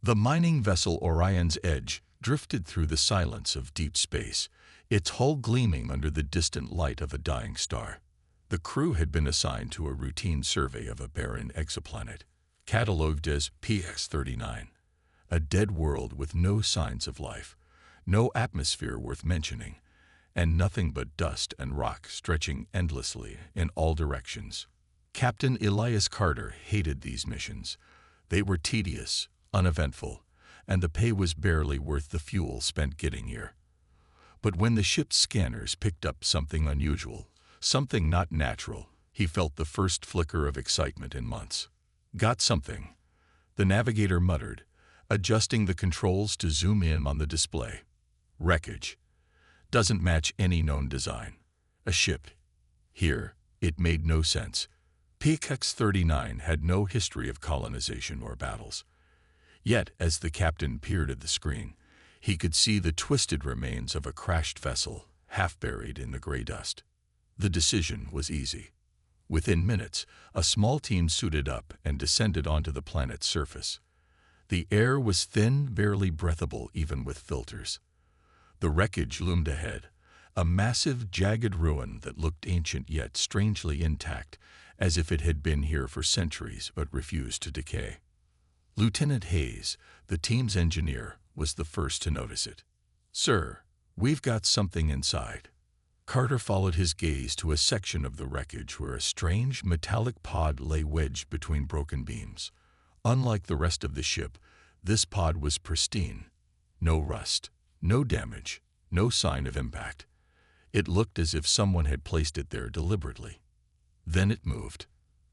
The mining vessel Orion's Edge drifted through the silence of deep space, its hull gleaming under the distant light of a dying star. The crew had been assigned to a routine survey of a barren exoplanet, catalogued as PX-39, a dead world with no signs of life, no atmosphere worth mentioning, and nothing but dust and rock stretching endlessly in all directions. Captain Lyra Carter hated these missions. They were tedious, uneventful, and the pay was barely worth the fuel spent getting here. But when the ship's scanners picked up something unusual, something not natural, he felt the first flicker of excitement in months. "Got something," the navigator muttered, adjusting the controls to zoom in on the display. "Wreckage. Doesn't match any known design. A ship. Here, it made no sense. PX-39 had no history of colonization or battles. Yet, as the captain peered at the screen, he could see the twisted remains of a crashed vessel, half buried in the gray dust. The decision was easy. Within minutes, a small team suited up and descended onto the planet's surface. The air was thin, barely breathable even with filters. The wreckage loomed ahead, a massive, jagged ruin that looked ancient yet strangely intact, as if it had been here for centuries but refused to decay. Lieutenant Heirs, the team's engineer, was the first to notice it. "Sir, we've got something inside." Carter followed his gaze to a section of the wreckage where a strange, metallic pod lay wedged between broken beams. Unlike the rest of the ship, this pod was pristine. No rust, no damage, no sign of impact. It looked as if someone had placed it there deliberately. Then it moved.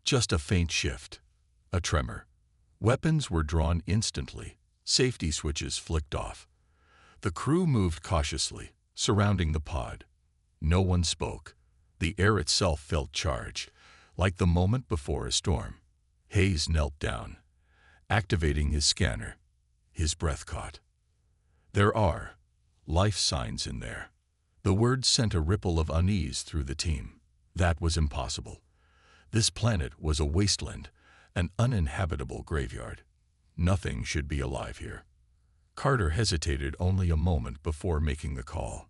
Just a faint shift. A tremor. Weapons were drawn instantly. Safety switches flicked off. The crew moved cautiously, surrounding the pod. No one spoke. The air itself felt charged, like the moment before a storm. Heirs knelt down, activating his scanner. His breath caught. "There are life signs in there." The word sent a ripple of unease through the team. That was impossible. This planet was a wasteland, an uninhabitable graveyard. Nothing should be alive here. Carter hesitated only a moment before making the call.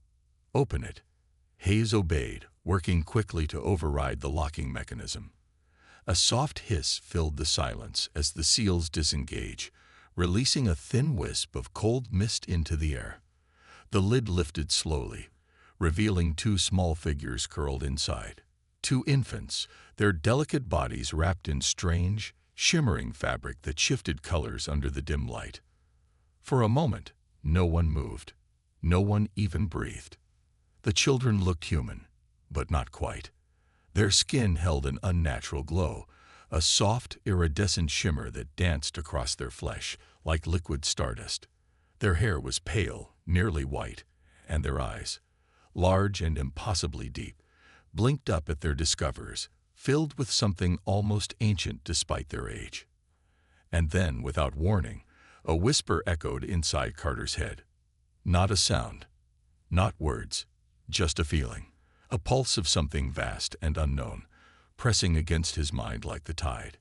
"Open it." Heirs obeyed, working quickly to override the locking mechanism. A soft hiss filled the silence as the seals disengaged, releasing a thin wisp of cold mist into the air. The lid lifted slowly, revealing two small figures curled inside. Two infants, their delicate bodies wrapped in strange, shimmering fabric that shifted colors under the dim light. For a moment, no one moved. No one even breathed. The children looked human, but not quite. Their skin held an unnatural glow, a soft, iridescent shimmer that danced across their flesh like liquid stardust. Their hair was pale, nearly white, and their eyes, large and impossibly deep, blinked up at their discoverers, filled with something almost ancient despite their age. And then, without warning, a whisper echoed inside Carter's head. Not a sound, not words, just a feeling, a pulse of something vast and unknown, pressing against his mind like the tide.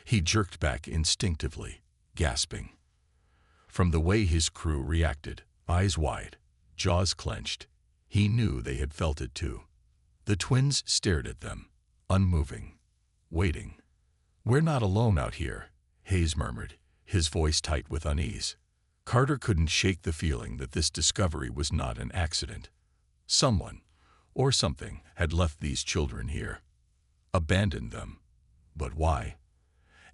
He jerked back instinctively, gasping. From the way his crew reacted, eyes wide, jaws clenched, he knew they had felt it too. The twins stared at them, unmoving, waiting. "We're not alone out here," Heirs murmured, his voice tight with unease. Carter couldn't shake the feeling that this discovery was not an accident. Someone, or something, had left these children here. Abandoned them. But why?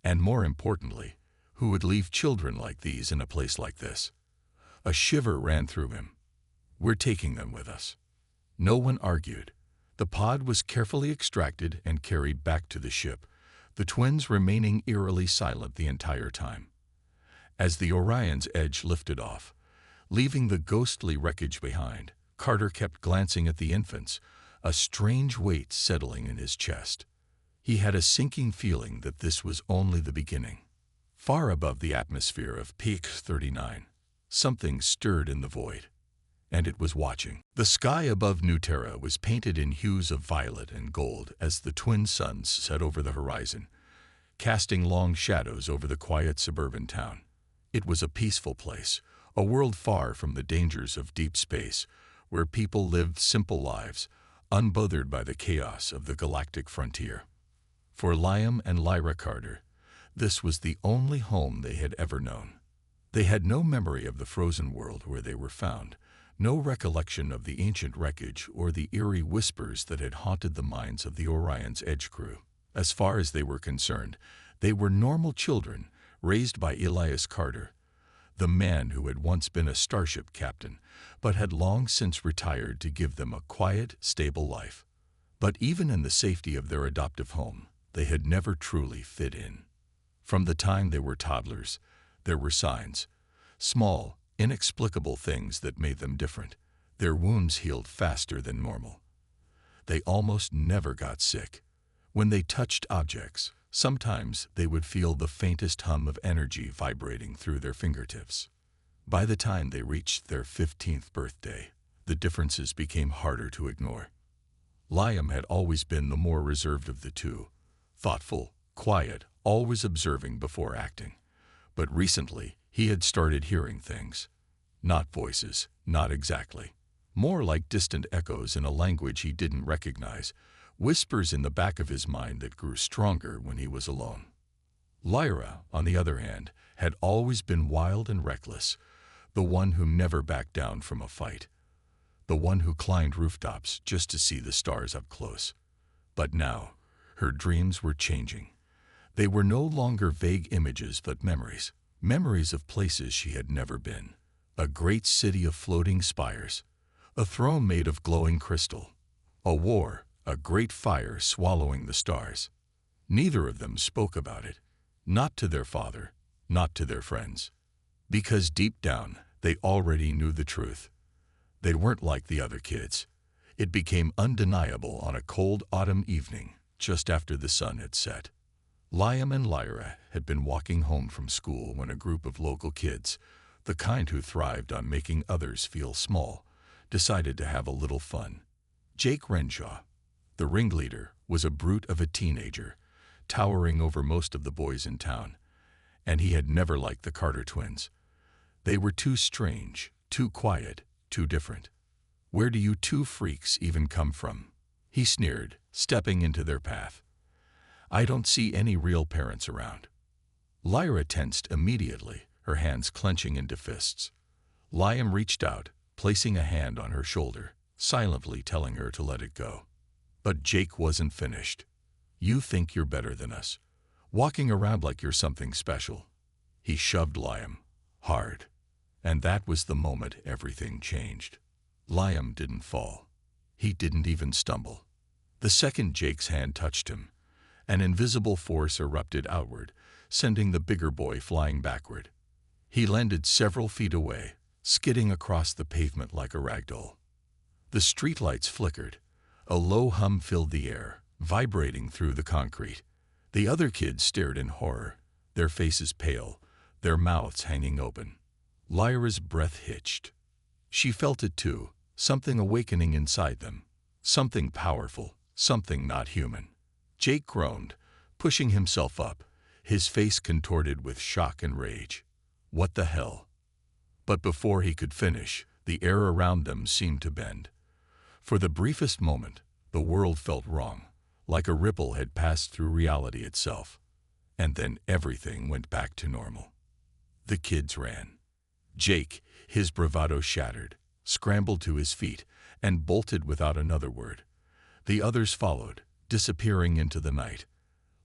And more importantly, who would leave children like these in a place like this? A shiver ran through him. "We're taking them with us." No one argued. The pod was carefully extracted and carried back to the ship, the twins remaining eerily silent the entire time. As the Orion's Edge lifted off, leaving the ghostly wreckage behind, Carter kept glancing at the infants, a strange weight settling in his chest. He had a sinking feeling that this was only the beginning. Far above the atmosphere of PX-39, something stirred in the void, and it was watching. The sky above New Terra was painted in hues of violet and gold as the twin suns set over the horizon, casting long shadows over the quiet suburban town. It was a peaceful place, a world far from the dangers of deep space, where people lived simple lives, unbothered by the chaos of the galactic frontier. For Liam and Lyra Carter, this was the only home they had ever known. They had no memory of the frozen world where they were found, no recollection of the ancient wreckage or the eerie whispers that had haunted the minds of the Orion's Edge crew. As far as they were concerned, they were normal children raised by Lyra Carter, the man who had once been a starship captain, but had long since retired to give them a quiet, stable life. But even in the safety of their adoptive home, they had never truly fit in. From the time they were toddlers, there were signs, small, inexplicable things that made them different. Their wounds healed faster than normal. They almost never got sick. When they touched objects, sometimes they would feel the faintest hum of energy vibrating through their fingertips. By the time they reached their 15th birthday, the differences became harder to ignore. Liam had always been the more reserved of the two, thoughtful, quiet, always observing before acting. But recently, he had started hearing things. Not voices, not exactly. More like distant echoes in a language he didn't recognize, whispers in the back of his mind that grew stronger when he was alone. Lyra, on the other hand, had always been wild and reckless, the one who never backed down from a fight, the one who climbed rooftops just to see the stars up close. But now, her dreams were changing. They were no longer vague images but memories, memories of places she had never been. A great city of floating spires, a throne made of glowing crystal, a war, a great fire swallowing the stars. Neither of them spoke about it, not to their father, not to their friends. Because deep down, they already knew the truth. They weren't like the other kids. It became undeniable on a cold autumn evening, just after the sun had set. Liam and Lyra had been walking home from school when a group of local kids, the kind who thrived on making others feel small, decided to have a little fun. Jake Renshaw, the ringleader, was a brute of a teenager, towering over most of the boys in town, and he had never liked the Carter twins. They were too strange, too quiet, too different. "Where do you two freaks even come from?" he sneered, stepping into their path. "I don't see any real parents around." Lyra tensed immediately, her hands clenching into fists. Liam reached out, placing a hand on her shoulder, silently telling her to let it go. But Jake wasn't finished. "You think you're better than us, walking around like you're something special." He shoved Liam, hard. And that was the moment everything changed. Liam didn't fall. He didn't even stumble. The second Jake's hand touched him, an invisible force erupted outward, sending the bigger boy flying backward. He landed several feet away, skidding across the pavement like a ragdoll. The streetlights flickered. A low hum filled the air, vibrating through the concrete. The other kids stared in horror, their faces pale, their mouths hanging open. Lyra's breath hitched. She felt it too, something awakening inside them. Something powerful, something not human. Jake groaned, pushing himself up, his face contorted with shock and rage. What the hell? But before he could finish, the air around them seemed to bend. For the briefest moment, the world felt wrong, like a ripple had passed through reality itself. And then everything went back to normal. The kids ran. Jake, his bravado shattered, scrambled to his feet and bolted without another word. The others followed, disappearing into the night.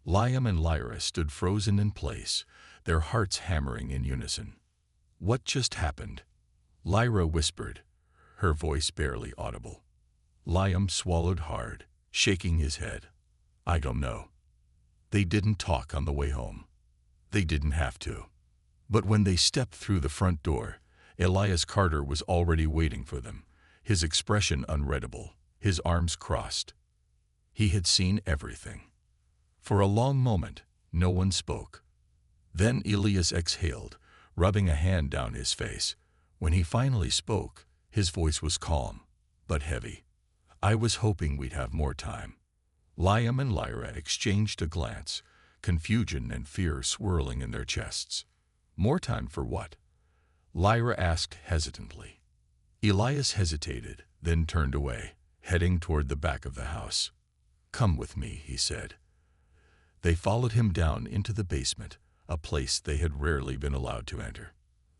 Liam and Lyra stood frozen in place, their hearts hammering in unison. "What just happened?" Lyra whispered, her voice barely audible. Liam swallowed hard, shaking his head. "I don't know." They didn't talk on the way home. They didn't have to. But when they stepped through the front door, Lyra Carter was already waiting for them, his expression unreadable, his arms crossed. He had seen everything. For a long moment, no one spoke. Then Elias exhaled, rubbing a hand down his face. When he finally spoke, his voice was calm, but heavy. "I was hoping we'd have more time." Liam and Lyra exchanged a glance, confusion and fear swirling in their chests. More time for what? Lyra asked hesitantly. Elias hesitated, then turned away, heading toward the back of the house. Come with me, he said. They followed him down into the basement, a place they had rarely been allowed to enter.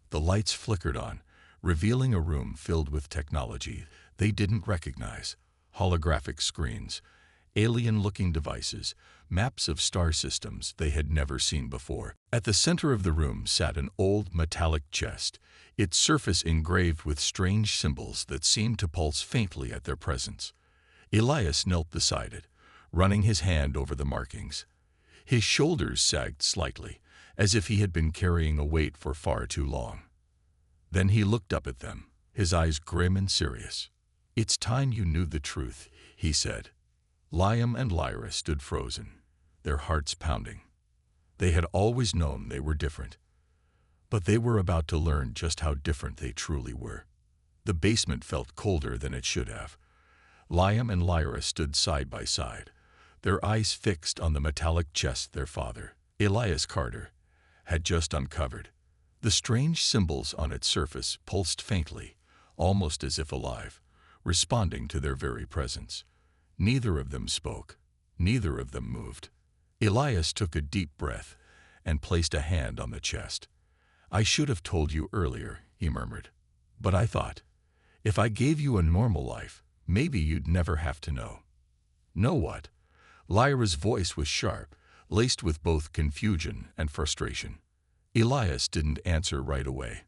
The lights flickered on, revealing a room filled with technology they didn't recognize: holographic screens, alien-looking devices, maps of star systems they had never seen before. At the center of the room sat an old metallic chest, its surface engraved with strange symbols that seemed to pulse faintly at their presence. Elias knelt beside it, running his hand over the markings. His shoulders sagged slightly, as if he had been carrying a weight for far too long. Then he looked up at them, his eyes grim and serious. "It's time you knew the truth," he said. Liam and Lyra stood frozen, their hearts pounding. They had always known they were different, but they were about to learn just how different they truly were. The basement felt colder than it should have. Liam and Lyra stood side by side, their eyes fixed on the metallic chest their father, Lyra Carter, had just uncovered. The strange symbols on its surface pulsed faintly, almost as if alive, responding to their very presence. Neither of them spoke. Neither of them moved. Elias took a deep breath and placed a hand on the chest. "I should have told you earlier," he murmured. "But I thought, if I gave you a normal life, maybe you'd never have to know." "Know what?" Lyra's voice was sharp, laced with both confusion and frustration. Elias didn't answer right away.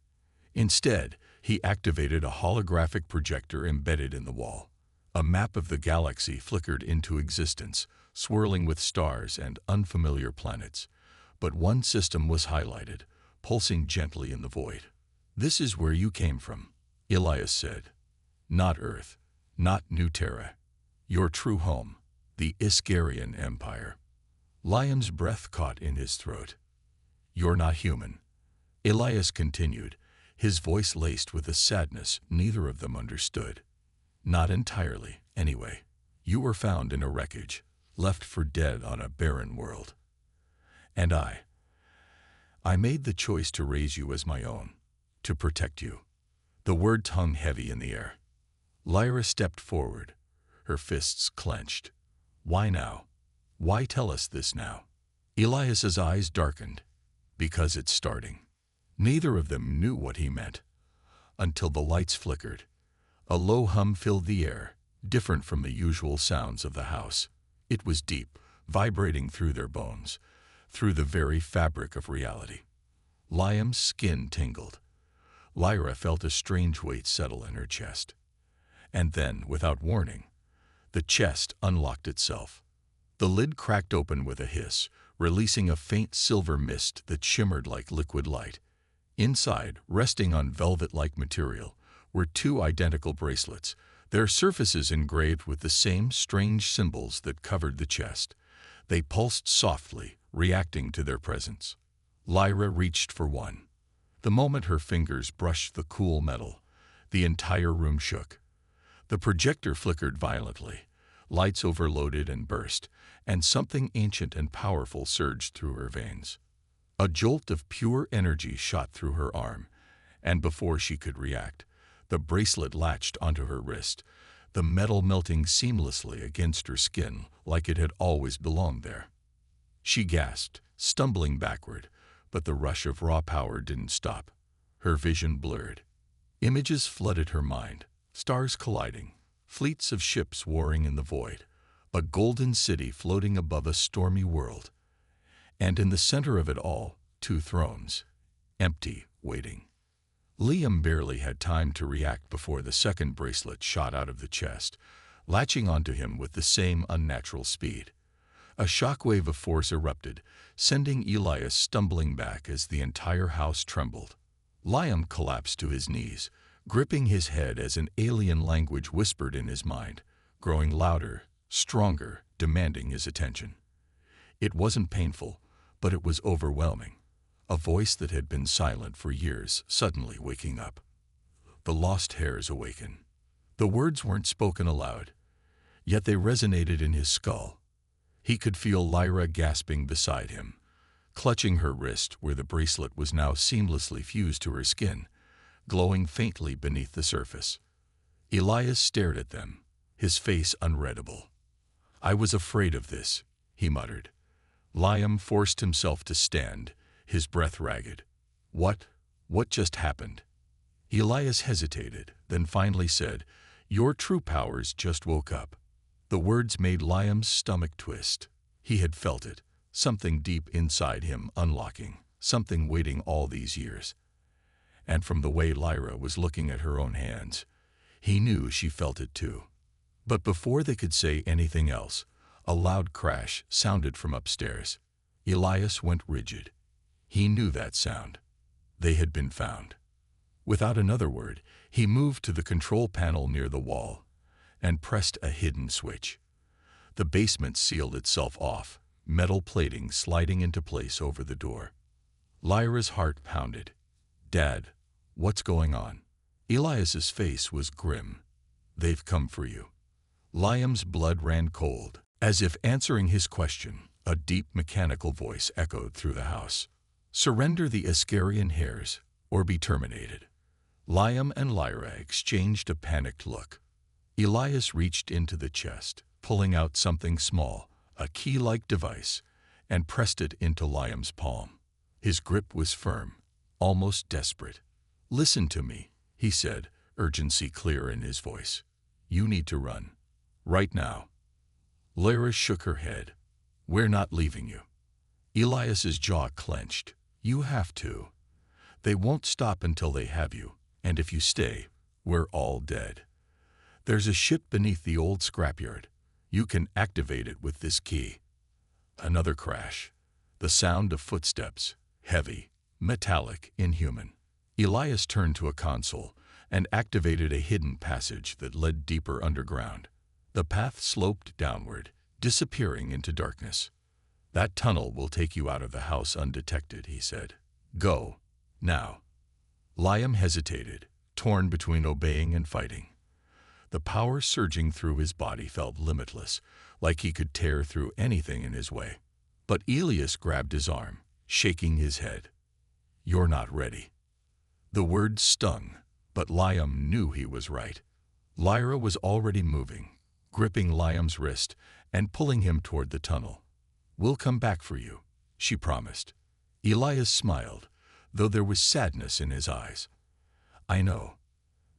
Instead, he activated a holographic projector embedded in the wall. A map of the galaxy flickered into existence, swirling with stars and unfamiliar planets. But one system was highlighted, pulsing gently in the void. "This is where you came from," Elias said. "Not Earth, not New Terra. Your true home, the Iskarian Empire." Liam's breath caught in his throat. "You're not human," Elias continued, his voice laced with a sadness neither of them understood. "Not entirely, anyway. You were found in a wreckage, left for dead on a barren world. And I made the choice to raise you as my own, to protect you." The words hung heavy in the air. Lyra stepped forward, her fists clenched. "Why now? Why tell us this now?" Elias's eyes darkened. "Because it's starting." Neither of them knew what he meant, until the lights flickered. A low hum filled the air, different from the usual sounds of the house. It was deep, vibrating through their bones, through the very fabric of reality. Liam's skin tingled. Lyra felt a strange weight settle in her chest. And then, without warning, the chest unlocked itself. The lid cracked open with a hiss, releasing a faint silver mist that shimmered like liquid light. Inside, resting on velvet-like material, were two identical bracelets, their surfaces engraved with the same strange symbols that covered the chest. They pulsed softly, reacting to their presence. Lyra reached for one. The moment her fingers brushed the cool metal, the entire room shook. The projector flickered violently, lights overloaded and burst, and something ancient and powerful surged through her veins. A jolt of pure energy shot through her arm, and before she could react, the bracelet latched onto her wrist, the metal melting seamlessly against her skin like it had always belonged there. She gasped, stumbling backward, but the rush of raw power didn't stop. Her vision blurred. Images flooded her mind, stars colliding, fleets of ships warring in the void, a golden city floating above a stormy world. And in the center of it all, two thrones, empty, waiting. Liam barely had time to react before the second bracelet shot out of the chest, latching onto him with the same unnatural speed. A shockwave of force erupted, sending Elias stumbling back as the entire house trembled. Liam collapsed to his knees, gripping his head as an alien language whispered in his mind, growing louder, stronger, demanding his attention. It wasn't painful, but it was overwhelming. A voice that had been silent for years suddenly waking up. "The lost Heirs awaken." The words weren't spoken aloud, yet they resonated in his skull. He could feel Lyra gasping beside him, clutching her wrist where the bracelet was now seamlessly fused to her skin, glowing faintly beneath the surface. Elias stared at them, his face unreadable. "I was afraid of this," he muttered. Liam forced himself to stand, his breath ragged. What just happened?" Elias hesitated, then finally said, "Your true powers just woke up." The words made Liam's stomach twist. He had felt it, something deep inside him unlocking, something waiting all these years. And from the way Lyra was looking at her own hands, he knew she felt it too. But before they could say anything else, a loud crash sounded from upstairs. Elias went rigid. He knew that sound. They had been found. Without another word, he moved to the control panel near the wall and pressed a hidden switch. The basement sealed itself off, metal plating sliding into place over the door. Lyra's heart pounded. "Dad, what's going on?" Elias's face was grim. "They've come for you." Liam's blood ran cold. As if answering his question, a deep mechanical voice echoed through the house. "Surrender the Iskarian Heirs, or be terminated." Liam and Lyra exchanged a panicked look. Elias reached into the chest, pulling out something small, a key-like device, and pressed it into Liam's palm. His grip was firm, almost desperate. "Listen to me," he said, urgency clear in his voice. "You need to run. Right now." Lyra shook her head. "We're not leaving you." Elias's jaw clenched. "You have to. They won't stop until they have you, and if you stay, we're all dead. There's a ship beneath the old scrapyard. You can activate it with this key." Another crash. The sound of footsteps, heavy, metallic, inhuman. Elias turned to a console and activated a hidden passage that led deeper underground. The path sloped downward, disappearing into darkness. "That tunnel will take you out of the house undetected," he said. "Go. Now." Liam hesitated, torn between obeying and fighting. The power surging through his body felt limitless, like he could tear through anything in his way. But Elias grabbed his arm, shaking his head. "You're not ready." The words stung, but Liam knew he was right. Lyra was already moving, gripping Liam's wrist and pulling him toward the tunnel. "We'll come back for you," she promised. Elias smiled, though there was sadness in his eyes. "I know."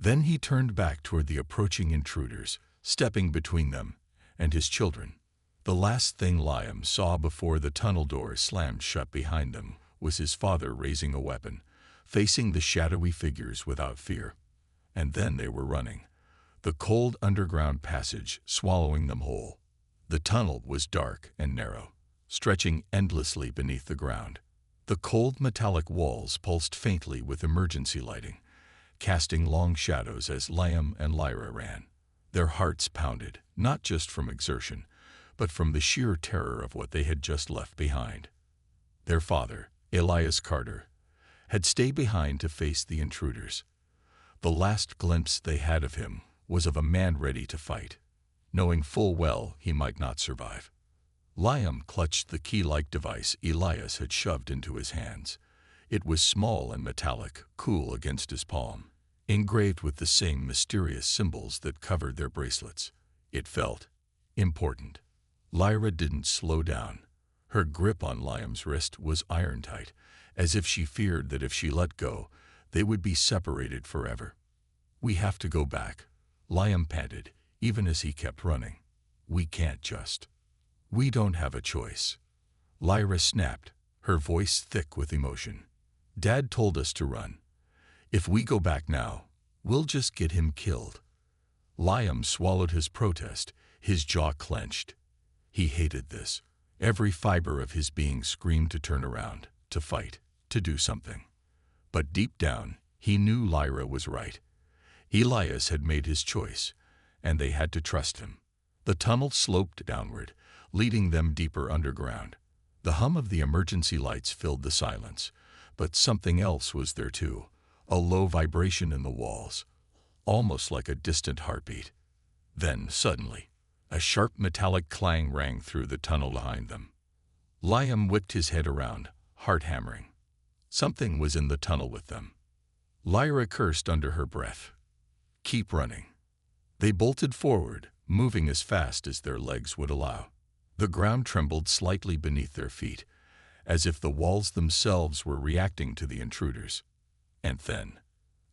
Then he turned back toward the approaching intruders, stepping between them and his children. The last thing Liam saw before the tunnel door slammed shut behind them was his father raising a weapon, facing the shadowy figures without fear. And then they were running, the cold underground passage swallowing them whole. The tunnel was dark and narrow, stretching endlessly beneath the ground. The cold metallic walls pulsed faintly with emergency lighting, casting long shadows as Liam and Lyra ran. Their hearts pounded, not just from exertion, but from the sheer terror of what they had just left behind. Their father, Lyra Carter, had stayed behind to face the intruders. The last glimpse they had of him was of a man ready to fight, knowing full well he might not survive. Liam clutched the key-like device Elias had shoved into his hands. It was small and metallic, cool against his palm, engraved with the same mysterious symbols that covered their bracelets. It felt important. Lyra didn't slow down. Her grip on Liam's wrist was iron-tight, as if she feared that if she let go, they would be separated forever. "We have to go back," Liam panted, even as he kept running. "We can't just." "We don't have a choice." Lyra snapped, her voice thick with emotion. "Dad told us to run. If we go back now, we'll just get him killed." Liam swallowed his protest, his jaw clenched. He hated this. Every fiber of his being screamed to turn around, to fight, to do something. But deep down, he knew Lyra was right. Elias had made his choice, and they had to trust him. The tunnel sloped downward, leading them deeper underground. The hum of the emergency lights filled the silence, but something else was there too, a low vibration in the walls, almost like a distant heartbeat. Then, suddenly, a sharp metallic clang rang through the tunnel behind them. Liam whipped his head around, heart hammering. Something was in the tunnel with them. Lyra cursed under her breath. Keep running. They bolted forward, moving as fast as their legs would allow. The ground trembled slightly beneath their feet, as if the walls themselves were reacting to the intruders. And then,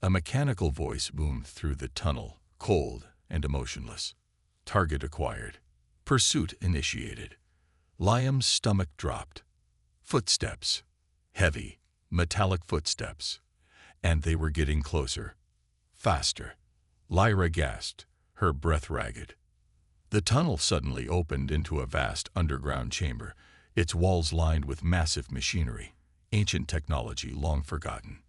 a mechanical voice boomed through the tunnel, cold and emotionless. Target acquired. Pursuit initiated. Liam's stomach dropped. Footsteps. Heavy, metallic footsteps. And they were getting closer. Faster. Lyra gasped, her breath ragged. The tunnel suddenly opened into a vast underground chamber, its walls lined with massive machinery, ancient technology long forgotten.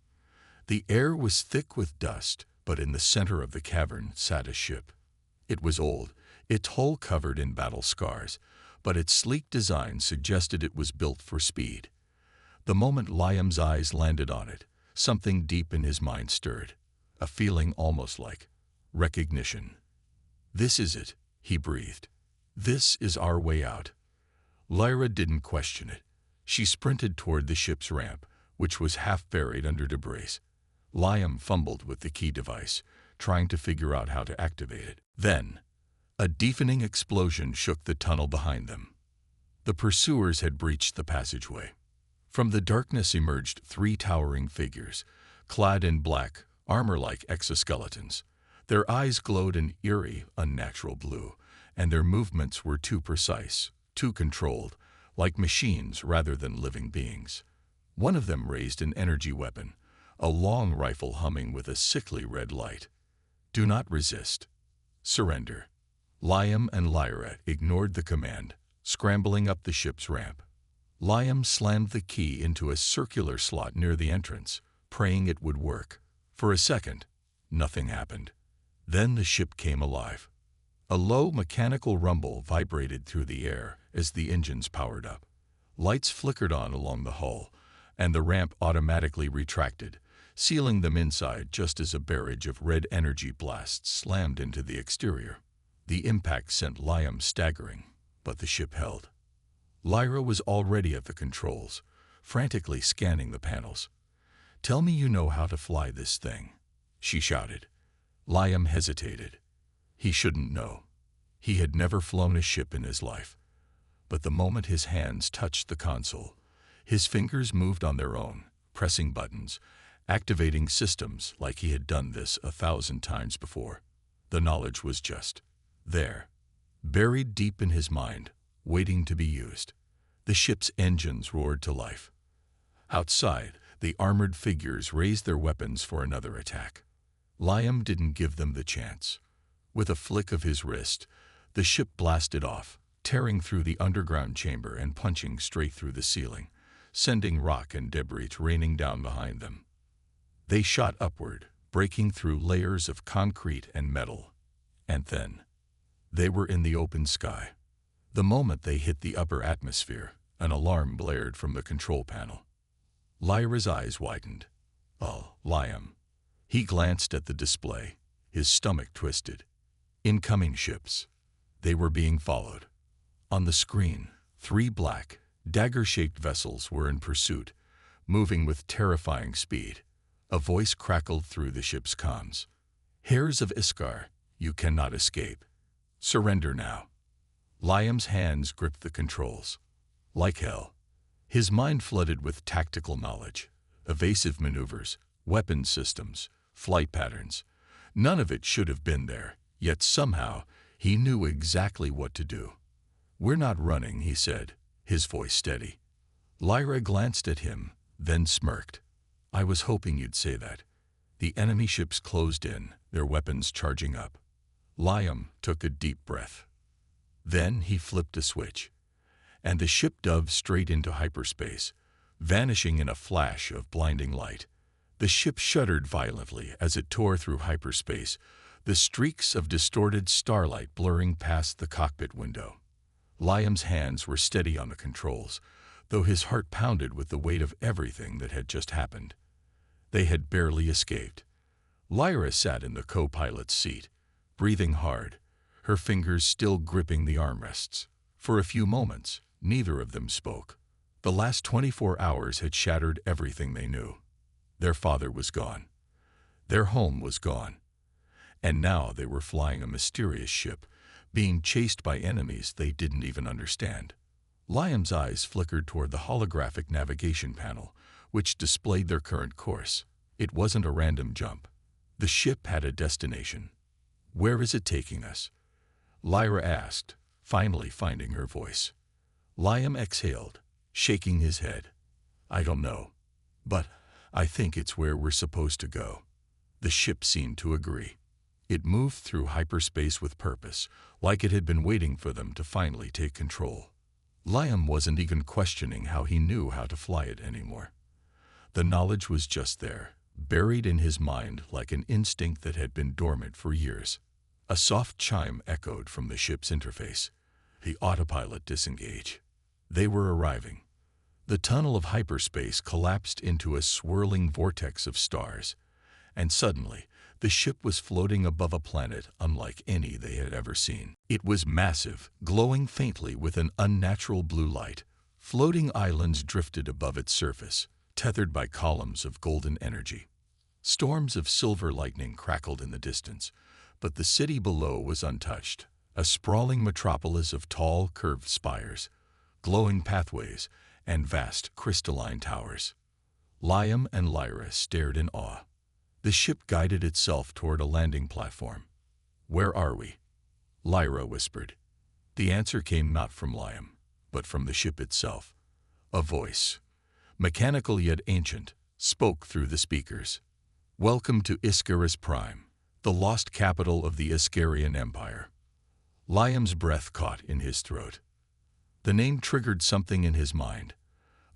The air was thick with dust, but in the center of the cavern sat a ship. It was old, its hull covered in battle scars, but its sleek design suggested it was built for speed. The moment Liam's eyes landed on it, something deep in his mind stirred, a feeling almost like recognition. This is it, he breathed. This is our way out. Lyra didn't question it. She sprinted toward the ship's ramp, which was half buried under debris. Liam fumbled with the key device, trying to figure out how to activate it. Then, a deafening explosion shook the tunnel behind them. The pursuers had breached the passageway. From the darkness emerged three towering figures, clad in black, armor-like exoskeletons. Their eyes glowed an eerie, unnatural blue, and their movements were too precise, too controlled, like machines rather than living beings. One of them raised an energy weapon, a long rifle humming with a sickly red light. Do not resist. Surrender. Liam and Lyra ignored the command, scrambling up the ship's ramp. Liam slammed the key into a circular slot near the entrance, praying it would work. For a second, nothing happened. Then the ship came alive. A low mechanical rumble vibrated through the air as the engines powered up. Lights flickered on along the hull, and the ramp automatically retracted, sealing them inside just as a barrage of red energy blasts slammed into the exterior. The impact sent Liam staggering, but the ship held. Lyra was already at the controls, frantically scanning the panels. "Tell me you know how to fly this thing," she shouted. Liam hesitated. He shouldn't know. He had never flown a ship in his life. But the moment his hands touched the console, his fingers moved on their own, pressing buttons, activating systems like he had done this 1,000 times before. The knowledge was just there, buried deep in his mind, waiting to be used. The ship's engines roared to life. Outside, the armored figures raised their weapons for another attack. Liam didn't give them the chance. With a flick of his wrist, the ship blasted off, tearing through the underground chamber and punching straight through the ceiling, sending rock and debris raining down behind them. They shot upward, breaking through layers of concrete and metal. And then, they were in the open sky. The moment they hit the upper atmosphere, an alarm blared from the control panel. Lyra's eyes widened. "Oh, Liam." He glanced at the display, his stomach twisted. Incoming ships. They were being followed. On the screen, 3 black, dagger-shaped vessels were in pursuit, moving with terrifying speed. A voice crackled through the ship's comms. "Heirs of Iskar, you cannot escape. Surrender now." Liam's hands gripped the controls. Like hell. His mind flooded with tactical knowledge, evasive maneuvers, weapon systems, flight patterns. None of it should have been there, yet somehow he knew exactly what to do. "We're not running," he said, his voice steady. Lyra glanced at him, then smirked. "I was hoping you'd say that." The enemy ships closed in, their weapons charging up. Liam took a deep breath. Then he flipped a switch, and the ship dove straight into hyperspace, vanishing in a flash of blinding light. The ship shuddered violently as it tore through hyperspace, the streaks of distorted starlight blurring past the cockpit window. Liam's hands were steady on the controls, though his heart pounded with the weight of everything that had just happened. They had barely escaped. Lyra sat in the co-pilot's seat, breathing hard, her fingers still gripping the armrests. For a few moments, neither of them spoke. The last 24 hours had shattered everything they knew. Their father was gone. Their home was gone. And now they were flying a mysterious ship, being chased by enemies they didn't even understand. Liam's eyes flickered toward the holographic navigation panel, which displayed their current course. It wasn't a random jump. The ship had a destination. "Where is it taking us?" Lyra asked, finally finding her voice. Liam exhaled, shaking his head. "I don't know, but I think it's where we're supposed to go." The ship seemed to agree. It moved through hyperspace with purpose, like it had been waiting for them to finally take control. Liam wasn't even questioning how he knew how to fly it anymore. The knowledge was just there, buried in his mind like an instinct that had been dormant for years. A soft chime echoed from the ship's interface. The autopilot disengage. They were arriving. The tunnel of hyperspace collapsed into a swirling vortex of stars, and suddenly the ship was floating above a planet unlike any they had ever seen. It was massive, glowing faintly with an unnatural blue light. Floating islands drifted above its surface, tethered by columns of golden energy. Storms of silver lightning crackled in the distance, but the city below was untouched, a sprawling metropolis of tall, curved spires, glowing pathways, and vast crystalline towers. Liam and Lyra stared in awe. The ship guided itself toward a landing platform. "Where are we?" Lyra whispered. The answer came not from Liam, but from the ship itself. A voice, mechanical yet ancient, spoke through the speakers. "Welcome to Iskaris Prime, the lost capital of the Iskarian Empire." Liam's breath caught in his throat. The name triggered something in his mind,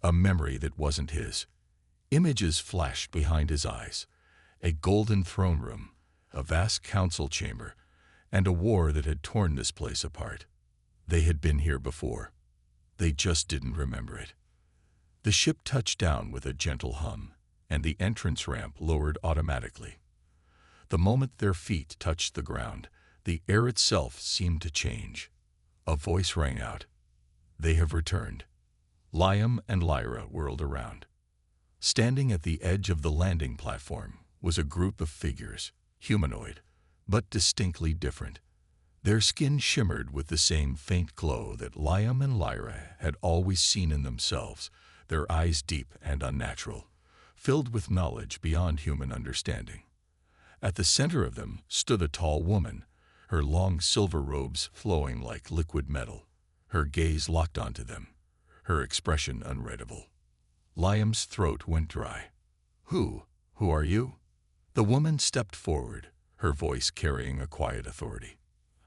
a memory that wasn't his. Images flashed behind his eyes. A golden throne room, a vast council chamber, and a war that had torn this place apart. They had been here before. They just didn't remember it. The ship touched down with a gentle hum, and the entrance ramp lowered automatically. The moment their feet touched the ground, the air itself seemed to change. A voice rang out. "They have returned." Liam and Lyra whirled around. Standing at the edge of the landing platform was a group of figures, humanoid, but distinctly different. Their skin shimmered with the same faint glow that Liam and Lyra had always seen in themselves, their eyes deep and unnatural, filled with knowledge beyond human understanding. At the center of them stood a tall woman, her long silver robes flowing like liquid metal, her gaze locked onto them, her expression unreadable. Liam's throat went dry. Who are you?" The woman stepped forward, her voice carrying a quiet authority.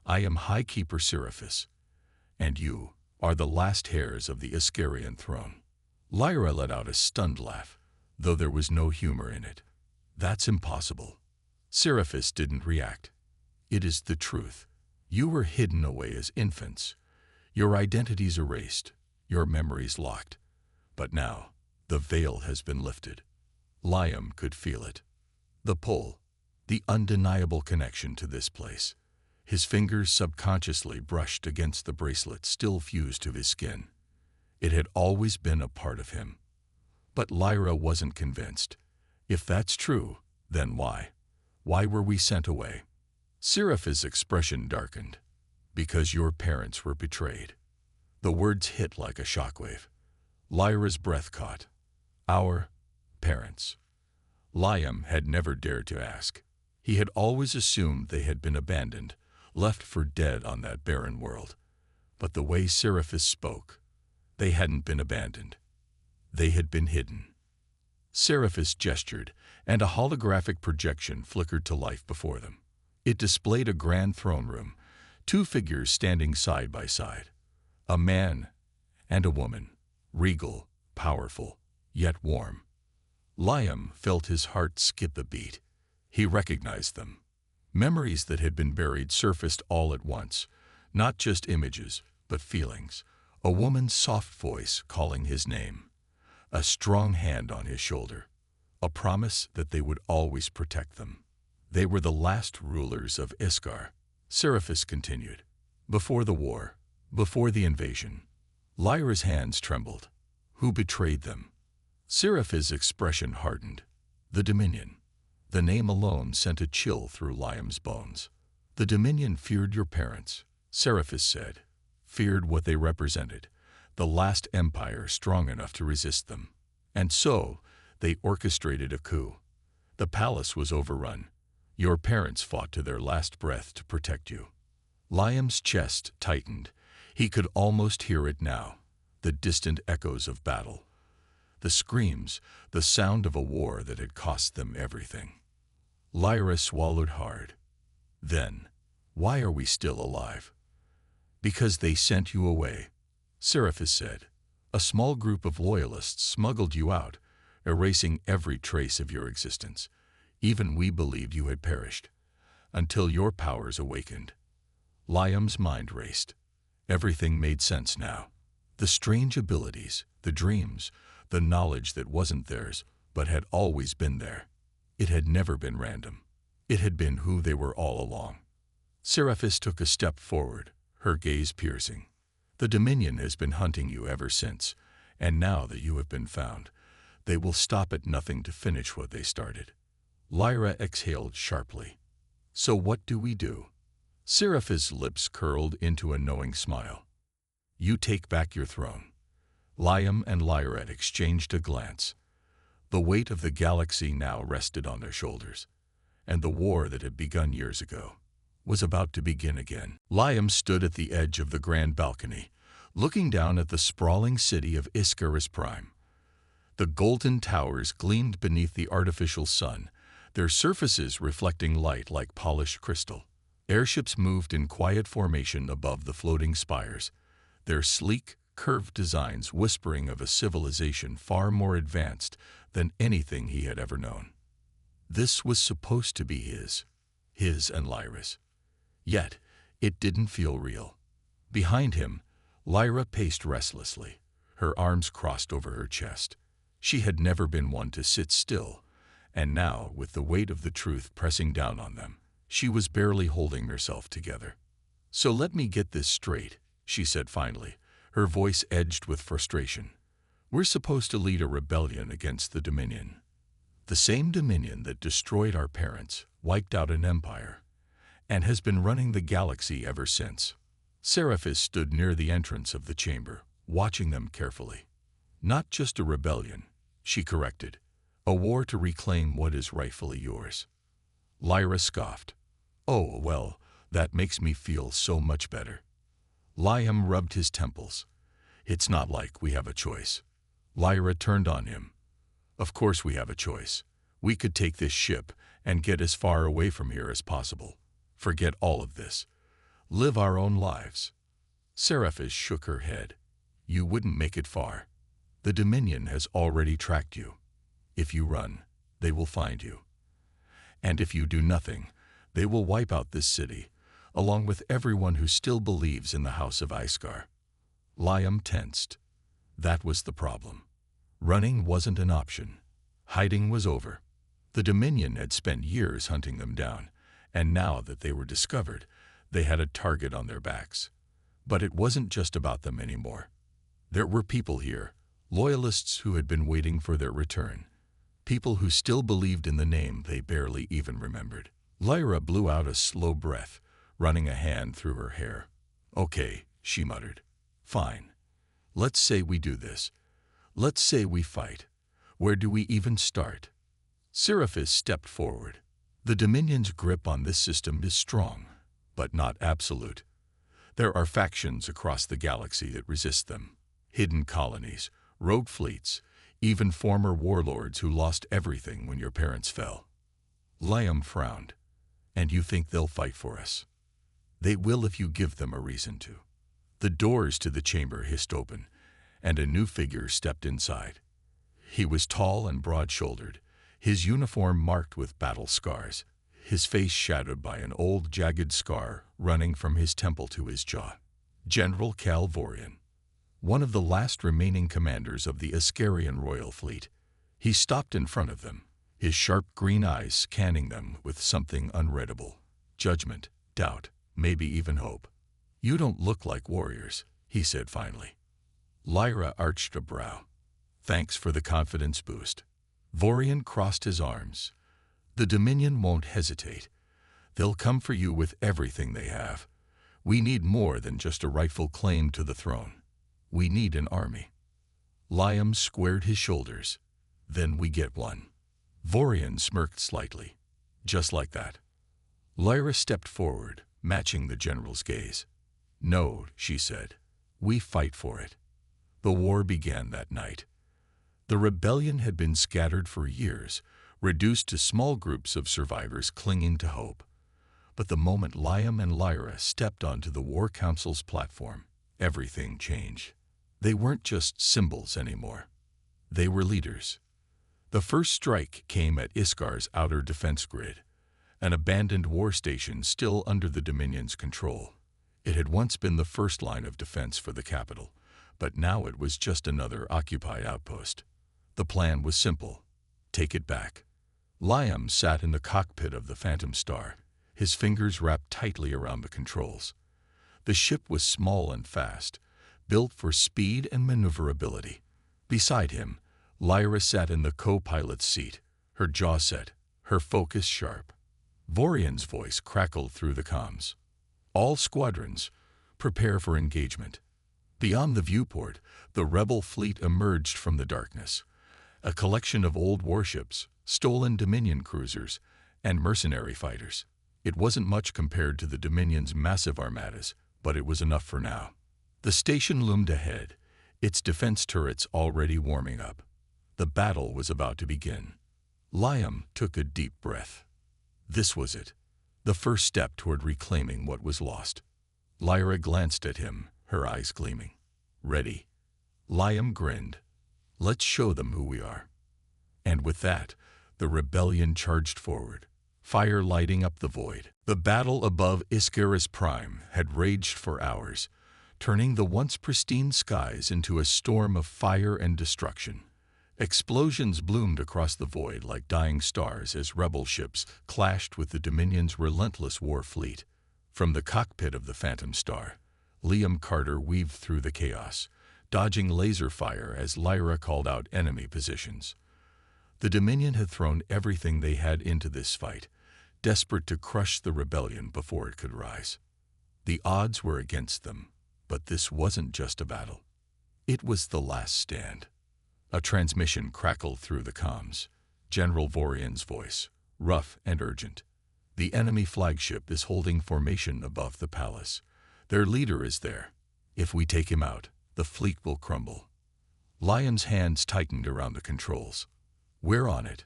"I am High Keeper Seraphis, and you are the last heirs of the Iskarian throne." Lyra let out a stunned laugh, though there was no humor in it. "That's impossible." Seraphis didn't react. "It is the truth. You were hidden away as infants, your identities erased, your memories locked. But now, the veil has been lifted." Liam could feel it. The pull, the undeniable connection to this place. His fingers subconsciously brushed against the bracelet still fused to his skin. It had always been a part of him. But Lyra wasn't convinced. If that's true, then why? Why were we sent away? Seraph's expression darkened. "Because your parents were betrayed." The words hit like a shockwave. Lyra's breath caught. "Our parents." Liam had never dared to ask. He had always assumed they had been abandoned, left for dead on that barren world. But the way Seraphis spoke, they hadn't been abandoned. They had been hidden. Seraphis gestured, and a holographic projection flickered to life before them. It displayed a grand throne room, two figures standing side by side. A man and a woman, regal, powerful, yet warm. Liam felt his heart skip a beat. He recognized them. Memories that had been buried surfaced all at once, not just images, but feelings. A woman's soft voice calling his name. A strong hand on his shoulder. A promise that they would always protect them. They were the last rulers of Iskar. Seraphis continued. Before the war, before the invasion. Lyra's hands trembled. Who betrayed them? Seraph's expression hardened. The Dominion. The name alone sent a chill through Liam's bones. The Dominion feared your parents, Seraphis said. Feared what they represented, the last empire strong enough to resist them. And so, they orchestrated a coup. The palace was overrun. Your parents fought to their last breath to protect you. Liam's chest tightened. He could almost hear it now, the distant echoes of battle. The screams, the sound of a war that had cost them everything. Lyra swallowed hard. Then, why are we still alive? Because they sent you away, Seraphis said. A small group of loyalists smuggled you out, erasing every trace of your existence. Even we believed you had perished, until your powers awakened. Liam's mind raced. Everything made sense now. The strange abilities, the dreams, the knowledge that wasn't theirs, but had always been there. It had never been random. It had been who they were all along. Seraphis took a step forward, her gaze piercing. The Dominion has been hunting you ever since, and now that you have been found, they will stop at nothing to finish what they started. Lyra exhaled sharply. So what do we do? Seraphis' lips curled into a knowing smile. You take back your throne. Liam and Lyra exchanged a glance. The weight of the galaxy now rested on their shoulders, and the war that had begun years ago was about to begin again. Liam stood at the edge of the grand balcony, looking down at the sprawling city of Iskaris Prime. The golden towers gleamed beneath the artificial sun, their surfaces reflecting light like polished crystal. Airships moved in quiet formation above the floating spires, their sleek, curved designs whispering of a civilization far more advanced than anything he had ever known. This was supposed to be his and Lyra's. Yet, it didn't feel real. Behind him, Lyra paced restlessly, her arms crossed over her chest. She had never been one to sit still, and now, with the weight of the truth pressing down on them, she was barely holding herself together. So let me get this straight, she said finally, her voice edged with frustration. We're supposed to lead a rebellion against the Dominion. The same Dominion that destroyed our parents, wiped out an empire, and has been running the galaxy ever since. Seraphis stood near the entrance of the chamber, watching them carefully. Not just a rebellion, she corrected. A war to reclaim what is rightfully yours. Lyra scoffed. Oh, well, that makes me feel so much better. Liam rubbed his temples. It's not like we have a choice. Lyra turned on him. Of course we have a choice. We could take this ship and get as far away from here as possible. Forget all of this. Live our own lives. Seraphis shook her head. You wouldn't make it far. The Dominion has already tracked you. If you run, they will find you. And if you do nothing, they will wipe out this city, along with everyone who still believes in the House of Iskar. Liam tensed. That was the problem. Running wasn't an option. Hiding was over. The Dominion had spent years hunting them down, and now that they were discovered, they had a target on their backs. But it wasn't just about them anymore. There were people here, loyalists who had been waiting for their return. People who still believed in the name they barely even remembered. Lyra blew out a slow breath, running a hand through her hair. Okay, she muttered. Fine. Let's say we do this. Let's say we fight. Where do we even start? Seraphis stepped forward. The Dominion's grip on this system is strong, but not absolute. There are factions across the galaxy that resist them. Hidden colonies, rogue fleets, even former warlords who lost everything when your parents fell. Liam frowned. And you think they'll fight for us? They will if you give them a reason to. The doors to the chamber hissed open, and a new figure stepped inside. He was tall and broad-shouldered, his uniform marked with battle scars, his face shadowed by an old jagged scar running from his temple to his jaw. General Calvorian, one of the last remaining commanders of the Iskarian royal fleet. He stopped in front of them, his sharp green eyes scanning them with something unreadable. Judgment, doubt, maybe even hope. You don't look like warriors, he said finally. Lyra arched a brow. Thanks for the confidence boost. Vorian crossed his arms. The Dominion won't hesitate. They'll come for you with everything they have. We need more than just a rightful claim to the throne. We need an army. Liam squared his shoulders. Then we get one. Vorian smirked slightly. Just like that. Lyra stepped forward, matching the general's gaze. No, she said. We fight for it. The war began that night. The rebellion had been scattered for years, reduced to small groups of survivors clinging to hope. But the moment Liam and Lyra stepped onto the War Council's platform, everything changed. They weren't just symbols anymore. They were leaders. The first strike came at Iskar's outer defense grid, an abandoned war station still under the Dominion's control. It had once been the first line of defense for the capital, but now it was just another occupied outpost. The plan was simple. Take it back. Liam sat in the cockpit of the Phantom Star, his fingers wrapped tightly around the controls. The ship was small and fast, built for speed and maneuverability. Beside him, Lyra sat in the co-pilot's seat, her jaw set, her focus sharp. Vorian's voice crackled through the comms. All squadrons, prepare for engagement. Beyond the viewport, the rebel fleet emerged from the darkness. A collection of old warships, stolen Dominion cruisers, and mercenary fighters. It wasn't much compared to the Dominion's massive armadas, but it was enough for now. The station loomed ahead, its defense turrets already warming up. The battle was about to begin. Liam took a deep breath. This was it, the first step toward reclaiming what was lost. Lyra glanced at him, her eyes gleaming. Ready? Liam grinned. Let's show them who we are. And with that, the rebellion charged forward, fire lighting up the void. The battle above Iskaris Prime had raged for hours, turning the once pristine skies into a storm of fire and destruction. Explosions bloomed across the void like dying stars as rebel ships clashed with the Dominion's relentless war fleet. From the cockpit of the Phantom Star, Lyra Carter weaved through the chaos, dodging laser fire as Lyra called out enemy positions. The Dominion had thrown everything they had into this fight, desperate to crush the rebellion before it could rise. The odds were against them, but this wasn't just a battle. It was the last stand. A transmission crackled through the comms. General Vorian's voice, rough and urgent. The enemy flagship is holding formation above the palace. Their leader is there. If we take him out, the fleet will crumble. Liam's hands tightened around the controls. We're on it.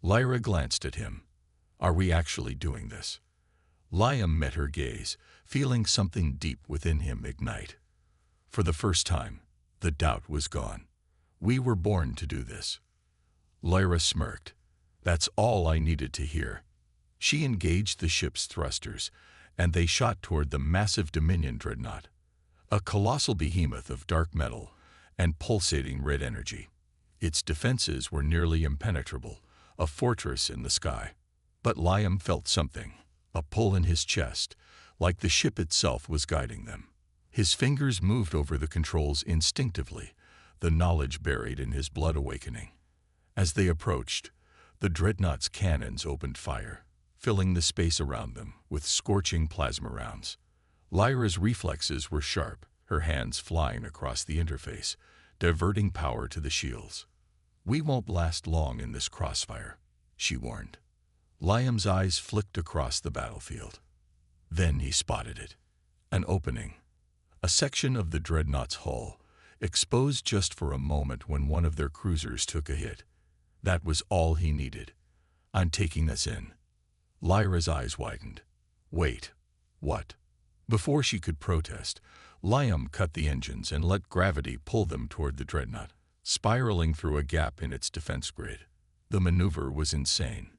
Lyra glanced at him. Are we actually doing this? Liam met her gaze, feeling something deep within him ignite. For the first time, the doubt was gone. We were born to do this. Lyra smirked. That's all I needed to hear. She engaged the ship's thrusters, and they shot toward the massive Dominion dreadnought, a colossal behemoth of dark metal and pulsating red energy. Its defenses were nearly impenetrable, a fortress in the sky. But Liam felt something, a pull in his chest, like the ship itself was guiding them. His fingers moved over the controls instinctively, the knowledge buried in his blood awakening. As they approached, the dreadnought's cannons opened fire, filling the space around them with scorching plasma rounds. Lyra's reflexes were sharp, her hands flying across the interface, diverting power to the shields. We won't last long in this crossfire, she warned. Liam's eyes flicked across the battlefield. Then he spotted it. An opening. A section of the dreadnought's hull, exposed just for a moment when one of their cruisers took a hit. That was all he needed. I'm taking this in. Lyra's eyes widened. Wait. What? Before she could protest, Liam cut the engines and let gravity pull them toward the dreadnought, spiraling through a gap in its defense grid. The maneuver was insane.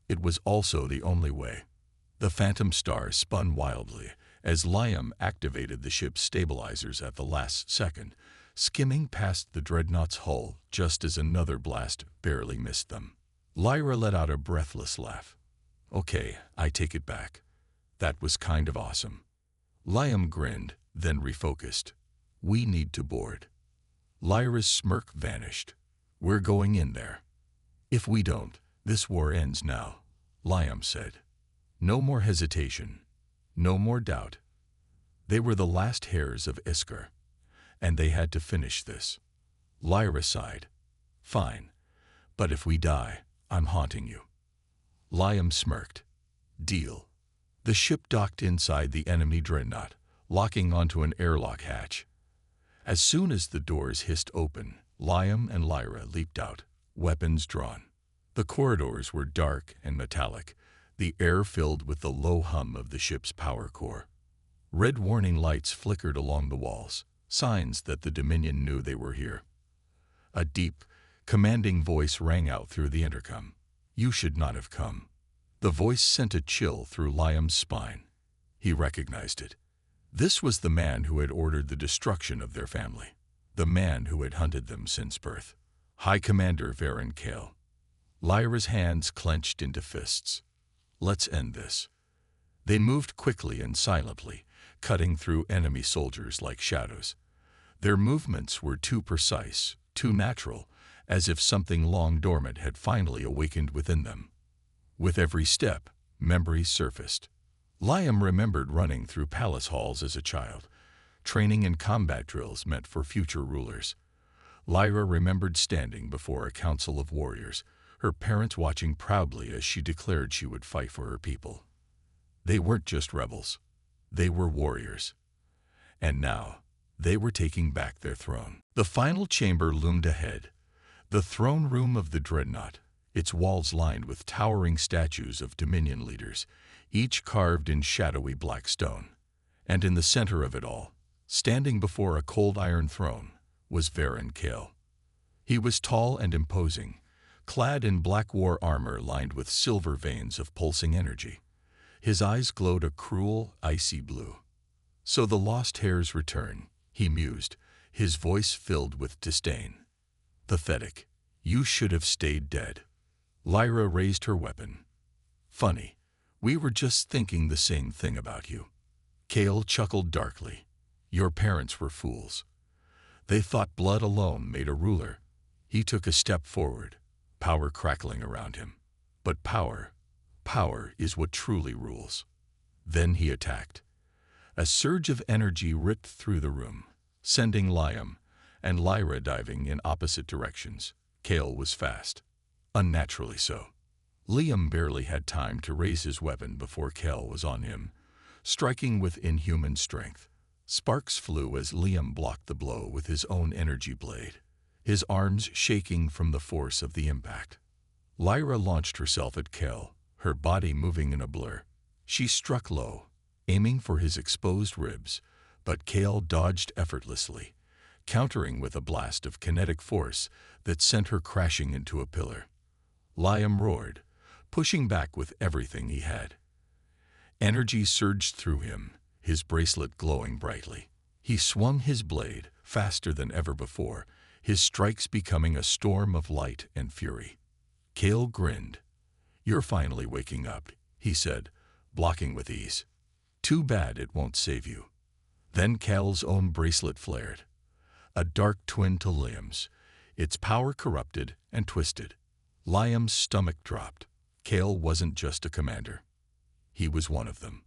It was also the only way. The Phantom Star spun wildly as Liam activated the ship's stabilizers at the last second, skimming past the dreadnought's hull just as another blast barely missed them. Lyra let out a breathless laugh. Okay, I take it back. That was kind of awesome. Liam grinned, then refocused. We need to board. Lyra's smirk vanished. "We're going in there. If we don't, this war ends now," Lyra said. No more hesitation. No more doubt. They were the last heirs of Iskar, and they had to finish this. Lyra sighed. "Fine, but if we die, I'm haunting you." Lyra smirked. "Deal." The ship docked inside the enemy dreadnought, locking onto an airlock hatch. As soon as the doors hissed open, Lyra and Lyra leaped out, weapons drawn. The corridors were dark and metallic, the air filled with the low hum of the ship's power core. Red warning lights flickered along the walls, signs that the Dominion knew they were here. A deep, commanding voice rang out through the intercom. "You should not have come." The voice sent a chill through Lyra's spine. He recognized it. This was the man who had ordered the destruction of their family, the man who had hunted them since birth. High Commander Varen Kale. Lyra's hands clenched into fists. "Let's end this." They moved quickly and silently, cutting through enemy soldiers like shadows. Their movements were too precise, too natural, as if something long dormant had finally awakened within them. With every step, memories surfaced. Lyra remembered running through palace halls as a child, training in combat drills meant for future rulers. Lyra remembered standing before a council of warriors, her parents watching proudly as she declared she would fight for her people. They weren't just rebels. They were warriors. And now, they were taking back their throne. The final chamber loomed ahead. The throne room of the dreadnought, its walls lined with towering statues of Dominion leaders, each carved in shadowy black stone. And in the center of it all, standing before a cold iron throne, was Varen Kale. He was tall and imposing, clad in black war armor lined with silver veins of pulsing energy. His eyes glowed a cruel, icy blue. "So the lost heirs return," he mused, his voice filled with disdain. "Pathetic. You should have stayed dead." Lyra raised her weapon. "Funny. We were just thinking the same thing about you." Kale chuckled darkly. "Your parents were fools. They thought blood alone made a ruler." He took a step forward, power crackling around him. "But power is what truly rules." Then he attacked. A surge of energy ripped through the room, sending Lyra and Lyra diving in opposite directions. Kale was fast, unnaturally so. Liam barely had time to raise his weapon before Kale was on him, striking with inhuman strength. Sparks flew as Liam blocked the blow with his own energy blade, his arms shaking from the force of the impact. Lyra launched herself at Kale, her body moving in a blur. She struck low, aiming for his exposed ribs, but Kale dodged effortlessly, countering with a blast of kinetic force that sent her crashing into a pillar. Liam roared, pushing back with everything he had. Energy surged through him, his bracelet glowing brightly. He swung his blade faster than ever before, his strikes becoming a storm of light and fury. Kale grinned. "You're finally waking up," he said, blocking with ease. "Too bad it won't save you." Then Kale's own bracelet flared, a dark twin to Liam's, its power corrupted and twisted. Liam's stomach dropped. Kale wasn't just a commander. He was one of them.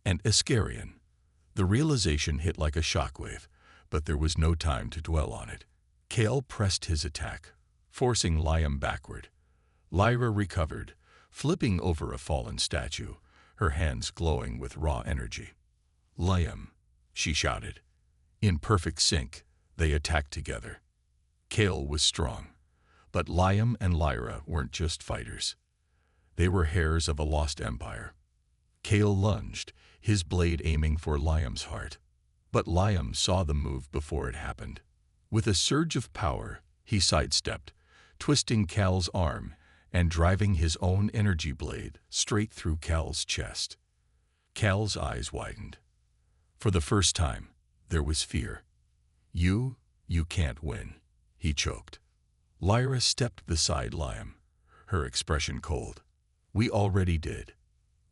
And Iskarian. The realization hit like a shockwave, but there was no time to dwell on it. Kale pressed his attack, forcing Liam backward. Lyra recovered, flipping over a fallen statue, her hands glowing with raw energy. "Liam," she shouted. In perfect sync, they attacked together. Kale was strong, but Liam and Lyra weren't just fighters. They were heirs of a lost empire. Kale lunged, his blade aiming for Liam's heart. But Liam saw the move before it happened. With a surge of power, he sidestepped, twisting Kale's arm and driving his own energy blade straight through Kale's chest. Kale's eyes widened. For the first time, there was fear. You can't win," he choked. Lyra stepped beside Liam, her expression cold. "We already did."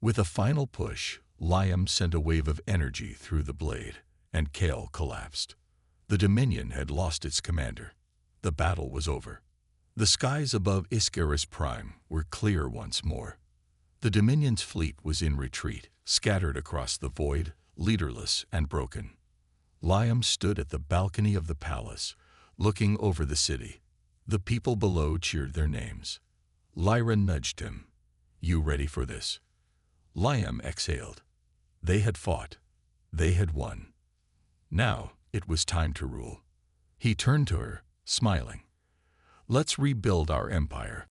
With a final push, Liam sent a wave of energy through the blade, and Kale collapsed. The Dominion had lost its commander. The battle was over. The skies above Iskaris Prime were clear once more. The Dominion's fleet was in retreat, scattered across the void, leaderless and broken. Liam stood at the balcony of the palace, looking over the city. The people below cheered their names. Lyra nudged him. "You ready for this?" Liam exhaled. They had fought. They had won. Now it was time to rule. He turned to her, smiling. "Let's rebuild our empire."